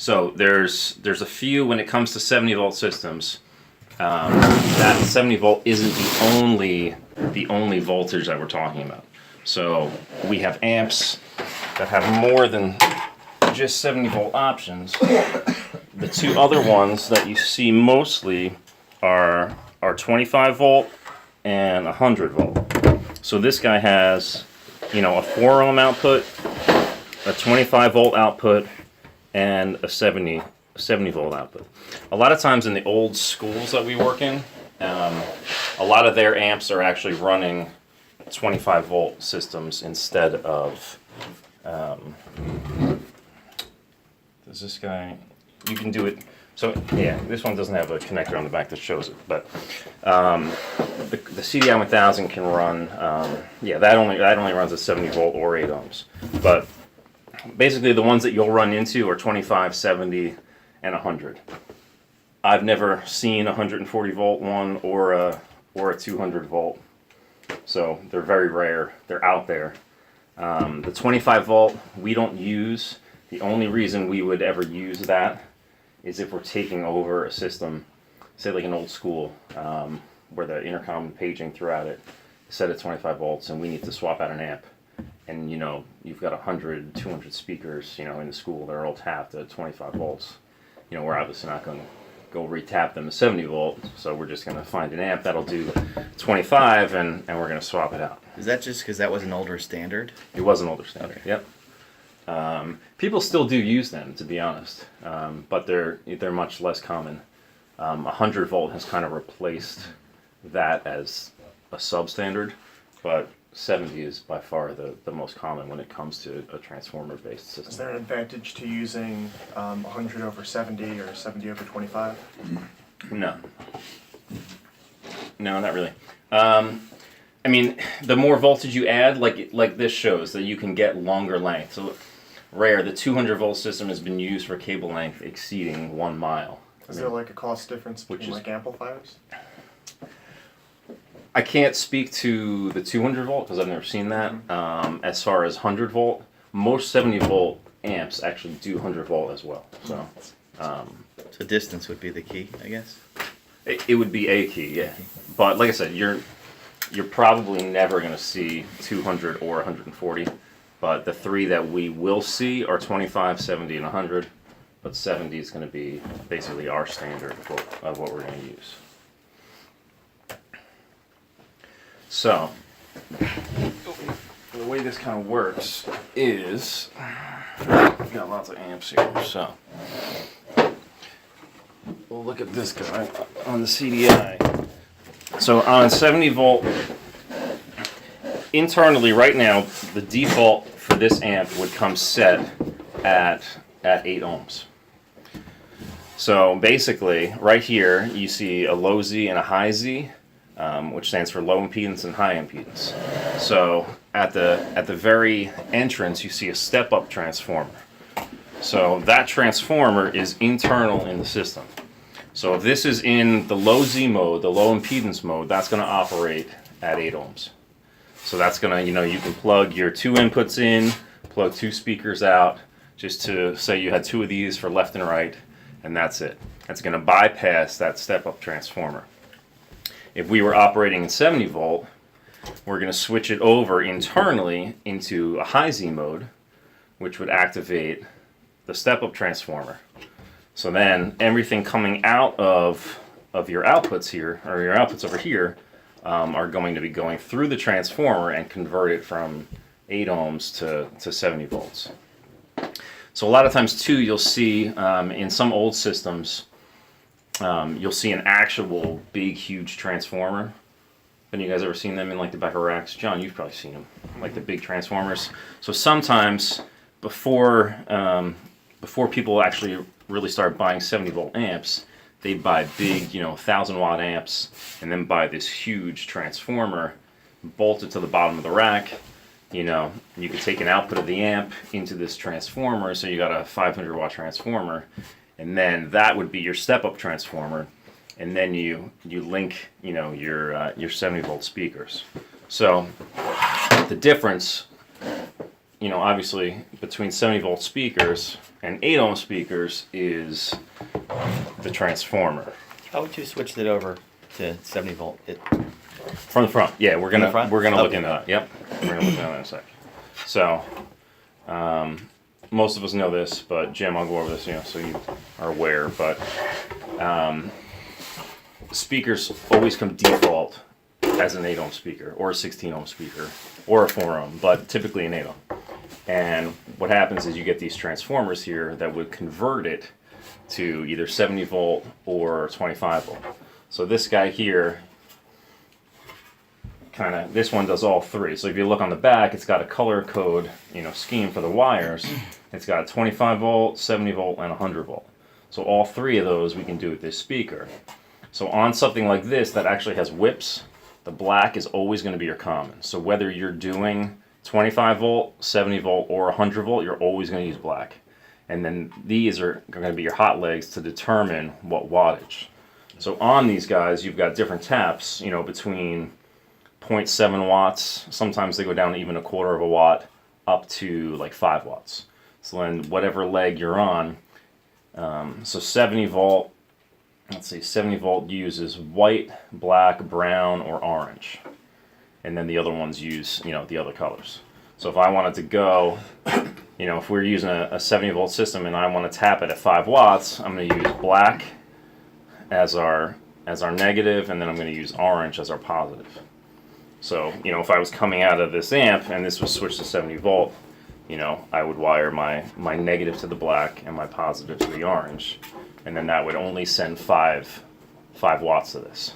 So there's a few when it comes to 70 volt systems. That 70 volt isn't the only voltage that we're talking about. So we have amps that have more than just 70 volt options. The two other ones that you see mostly are 25 volt and 100 volt. So this guy has, a 4 ohm output, a 25 volt output, and a 70 volt output. A lot of times in the old schools that we work in, a lot of their amps are actually running 25 volt systems instead of, does this guy, you can do it, so yeah, this one doesn't have a connector on the back that shows it, but the CDI 1000 can run, that only runs at 70 volt or 8 ohms. But basically the ones that you'll run into are 25, 70, and 100. I've never seen a 140 volt one or a 200 volt. So they're very rare. They're out there. The 25 volt we don't use. The only reason we would ever use that is if we're taking over a system, say like an old school, where the intercom paging throughout it is set at 25 volts and we need to swap out an amp. And you've got 100, 200 speakers, in the school, they're all tapped at 25 volts. We're obviously not going to go retap them to 70 volt, so we're just going to find an amp that'll do 25 and we're going to swap it out. Is that just because that was an older standard? It was an older standard, okay. Yep. People still do use them, to be honest, but they're much less common. 100 volt has kind of replaced that as a substandard, but 70 is by far the most common when it comes to a transformer-based system. Is there an advantage to using 100 over 70 or 70 over 25? No. No, not really. The more voltage you add, like this shows, that you can get longer length. So rare, the 200 volt system has been used for cable length exceeding 1 mile. Is there like a cost difference between like amplifiers? I can't speak to the 200 volt because I've never seen that. As far as 100 volt, most 70 volt amps actually do 100 volt as well. So distance would be the key, I guess. It would be a key, yeah. But like I said, you're probably never going to see 200 or 140. But the three that we will see are 25, 70, and 100. But 70 is going to be basically our standard of what we're going to use. So, the way this kind of works is, we've got lots of amps here, so we'll look at this guy on the CDI. So on 70 volt, internally right now, the default for this amp would come set at 8 ohms. So basically, right here, you see a low Z and a high Z. Which stands for low impedance and high impedance. So at the very entrance, you see a step-up transformer. So that transformer is internal in the system. So if this is in the low Z mode, the low impedance mode, that's going to operate at 8 ohms. So that's going to, you can plug your 2 inputs in, plug 2 speakers out, just to say you had 2 of these for left and right, and that's it. That's going to bypass that step-up transformer. If we were operating in 70 volt, we're going to switch it over internally into a high Z mode, which would activate the step-up transformer. So then everything coming out of your outputs here, or your outputs over here, are going to be going through the transformer and convert it from 8 ohms to 70 volts. So a lot of times too, you'll see in some old systems, you'll see an actual big, huge transformer. Have you guys ever seen them in like the back of racks? John, you've probably seen them, like the big transformers. So sometimes before people actually really start buying 70 volt amps, they'd buy big, 1,000 watt amps, and then buy this huge transformer, bolt it to the bottom of the rack. You could take an output of the amp into this transformer, so you got a 500 watt transformer. And then that would be your step-up transformer, and then you link your 70 volt speakers. So the difference, obviously between 70 volt speakers and 8 ohm speakers is the transformer. How would you switch it over to 70 volt? From the front, yeah, we're From the gonna front? look Okay. into that. Yep, we're gonna look into that in a sec. So, most of us know this, but Jim, I'll go over this, so you are aware. But speakers always come default as an 8 ohm speaker, or a 16 ohm speaker, or a 4 ohm, but typically an 8 ohm. And what happens is you get these transformers here that would convert it to either 70 volt or 25 volt. So this guy here, this one does all three. So if you look on the back, it's got a color code, scheme for the wires. It's got 25 volt, 70 volt, and 100 volt. So all three of those we can do with this speaker. So on something like this that actually has whips, the black is always going to be your common. So whether you're doing 25 volt, 70 volt, or 100 volt, you're always going to use black. And then these are going to be your hot legs to determine what wattage. So on these guys, you've got different taps, between 0.7 watts. Sometimes they go down to even a quarter of a watt, up to like 5 watts. So then whatever leg you're on, so 70 volt, let's see, 70 volt uses white, black, brown, or orange. And then the other ones use, the other colors. So if I wanted to go, if we're using a 70 volt system and I want to tap it at 5 watts, I'm going to use black as our negative, and then I'm going to use orange as our positive. So, if I was coming out of this amp and this was switched to 70 volt, I would wire my negative to the black and my positive to the orange. And then that would only send 5 watts to this.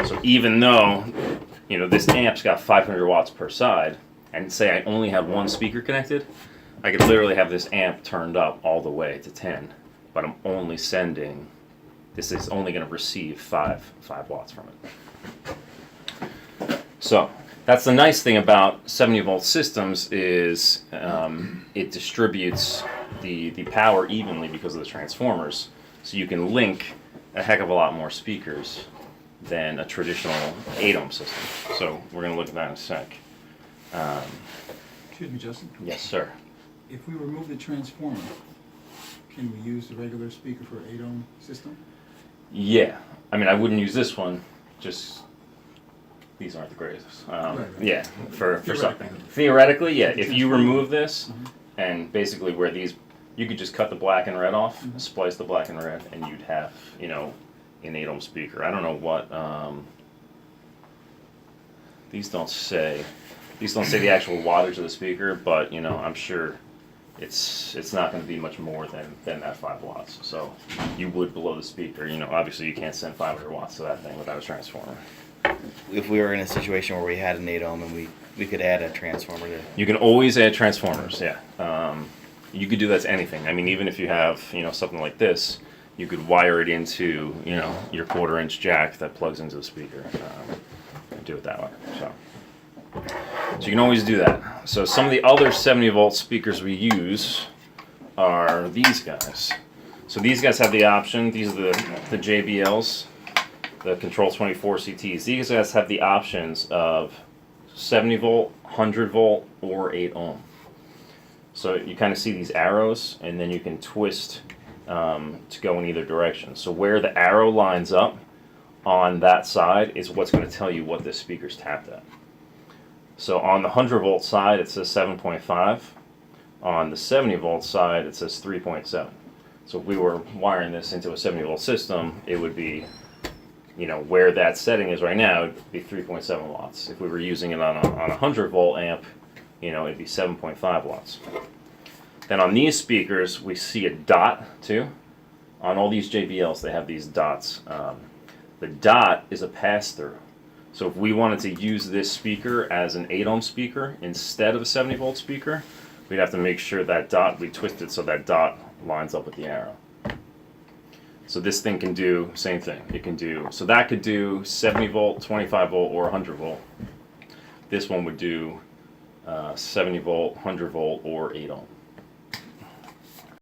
So even though, this amp's got 500 watts per side, and say I only have one speaker connected, I could literally have this amp turned up all the way to 10, but I'm only sending, this is only going to receive 5 watts from it. So that's the nice thing about 70 volt systems is it distributes the power evenly because of the transformers. So you can link a heck of a lot more speakers than a traditional 8 ohm system. So we're going to look at that in a sec. Excuse me, Justin. Yes, sir. If we remove the transformer, can we use the regular speaker for an 8 ohm system? Yeah. I mean, I wouldn't use this one, just these aren't the greatest. Right. Yeah, for something. Theoretically. Theoretically, yeah. If you remove this, and basically where these, you could just cut the black and red off, splice the black and red, and you'd have, an 8 ohm speaker. I don't know what, these don't say the actual wattage of the speaker, but, I'm sure it's not going to be much more than that 5 watts. So you would blow the speaker. Obviously you can't send 500 watts to that thing without a transformer. If we were in a situation where we had an 8 ohm and we could add a transformer to... You can always add transformers, yeah. You could do that to anything. I mean, even if you have, something like this, you could wire it into, your 1/4-inch jack that plugs into the speaker. And do it that way. So you can always do that. So some of the other 70 volt speakers we use are these guys. So these guys have the option. These are the JBLs, the Control 24 CTs. These guys have the options of 70 volt, 100 volt, or 8 ohm. So you kind of see these arrows, and then you can twist to go in either direction. So where the arrow lines up on that side is what's going to tell you what this speaker's tapped at. So on the 100 volt side, it says 7.5. On the 70 volt side, it says 3.7. So if we were wiring this into a 70 volt system, it would be, where that setting is right now, it'd be 3.7 watts. If we were using it on a 100 volt amp, it'd be 7.5 watts. Then on these speakers, we see a dot too. On all these JBLs, they have these dots. The dot is a pass-through. So if we wanted to use this speaker as an 8 ohm speaker instead of a 70 volt speaker, we'd have to make sure that dot, we twist it so that dot lines up with the arrow. So this thing can do same thing. It can do, so that could do 70 volt, 25 volt, or 100 volt. This one would do 70 volt, 100 volt, or 8 ohm.